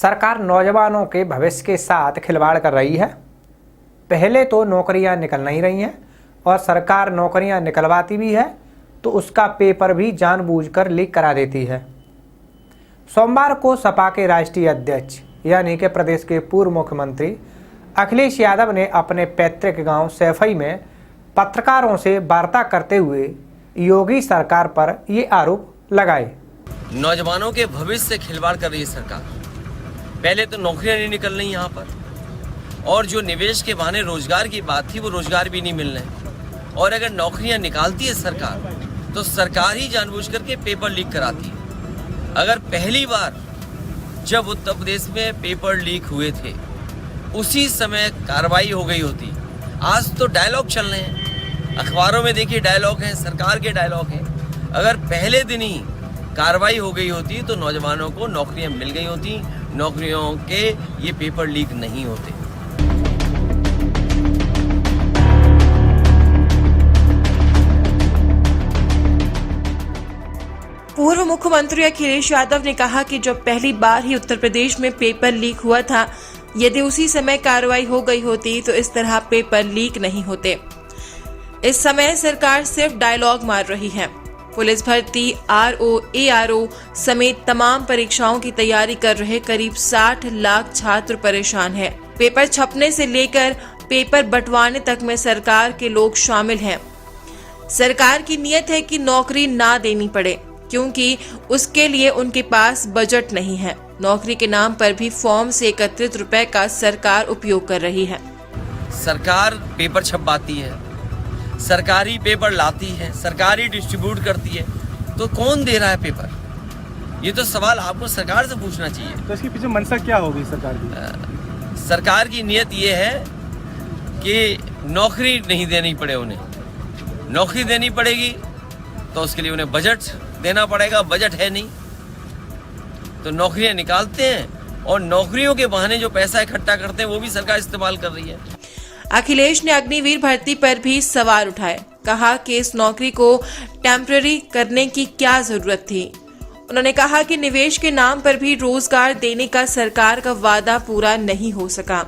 सरकार नौजवानों के भविष्य के साथ खिलवाड़ कर रही है। पहले तो नौकरियां निकल नहीं रही हैं और सरकार नौकरियां निकलवाती भी है तो उसका पेपर भी जानबूझकर लीक करा देती है। सोमवार को सपा के राष्ट्रीय अध्यक्ष यानी कि प्रदेश के पूर्व मुख्यमंत्री अखिलेश यादव ने अपने पैतृक गांव सैफई में पत्रकारों से वार्ता करते हुए योगी सरकार पर ये आरोप लगाए। नौजवानों के भविष्य से खिलवाड़ कर रही है सरकार। पहले तो नौकरियां नहीं निकल रही यहाँ पर, और जो निवेश के बहाने रोजगार की बात थी वो रोजगार भी नहीं मिल रहे। और अगर नौकरियां निकालती है सरकार तो सरकार ही जानबूझ करके पेपर लीक कराती है। अगर पहली बार जब उत्तर प्रदेश में पेपर लीक हुए थे उसी समय कार्रवाई हो गई होती। आज तो डायलॉग चल रहे हैं, अखबारों में देखिए डायलॉग हैं, सरकार के डायलॉग हैं। अगर पहले दिन ही कार्रवाई हो गई होती तो नौजवानों को नौकरियां मिल गई होती, नौकरियों के ये पेपर लीक नहीं होते। पूर्व मुख्यमंत्री अखिलेश यादव ने कहा कि जब पहली बार ही उत्तर प्रदेश में पेपर लीक हुआ था, यदि उसी समय कार्रवाई हो गई होती तो इस तरह पेपर लीक नहीं होते। इस समय सरकार सिर्फ डायलॉग मार रही है। पुलिस भर्ती, आरओ, एआरओ समेत तमाम परीक्षाओं की तैयारी कर रहे करीब 60 लाख छात्र परेशान हैं। पेपर छपने से लेकर पेपर बंटवाने तक में सरकार के लोग शामिल हैं। सरकार की नीयत है कि नौकरी ना देनी पड़े, क्योंकि उसके लिए उनके पास बजट नहीं है। नौकरी के नाम पर भी फॉर्म से एकत्रित रुपए का सरकार उपयोग कर रही है। सरकार पेपर छपवाती है, सरकारी पेपर लाती है, सरकारी डिस्ट्रीब्यूट करती है, तो कौन दे रहा है पेपर? ये तो सवाल आपको सरकार से पूछना चाहिए। तो इसके पीछे मंशा क्या होगी सरकार की? सरकार की नीयत ये है कि नौकरी नहीं देनी पड़े उन्हें। नौकरी देनी पड़ेगी तो उसके लिए उन्हें बजट देना पड़ेगा, बजट है नहीं तो नौकरियां निकालते हैं और नौकरियों के बहाने जो पैसा इकट्ठा करते हैं वो भी सरकार इस्तेमाल कर रही है। अखिलेश ने अग्निवीर भर्ती पर भी सवाल उठाए। कहा कि इस नौकरी को टेम्पररी करने की क्या जरूरत थी। उन्होंने कहा कि निवेश के नाम पर भी रोजगार देने का सरकार का वादा पूरा नहीं हो सका।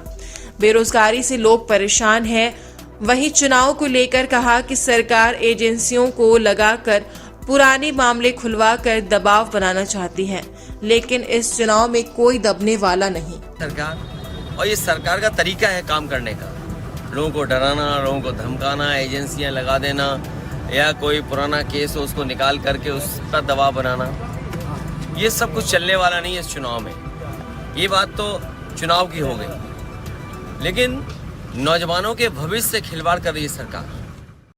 बेरोजगारी से लोग परेशान हैं। वहीं चुनाव को लेकर कहा कि सरकार एजेंसियों को लगाकर पुराने मामले खुलवाकर दबाव बनाना चाहती है, लेकिन इस चुनाव में कोई दबने वाला नहीं। सरकार और ये सरकार का तरीका है काम करने का, लोगों को डराना, लोगों को धमकाना, एजेंसियां लगा देना या कोई पुराना केस हो उसको निकाल करके उस पर दबाव बनाना। ये सब कुछ चलने वाला नहीं है इस चुनाव में। ये बात तो चुनाव की हो गई, लेकिन नौजवानों के भविष्य से खिलवाड़ कर रही है सरकार।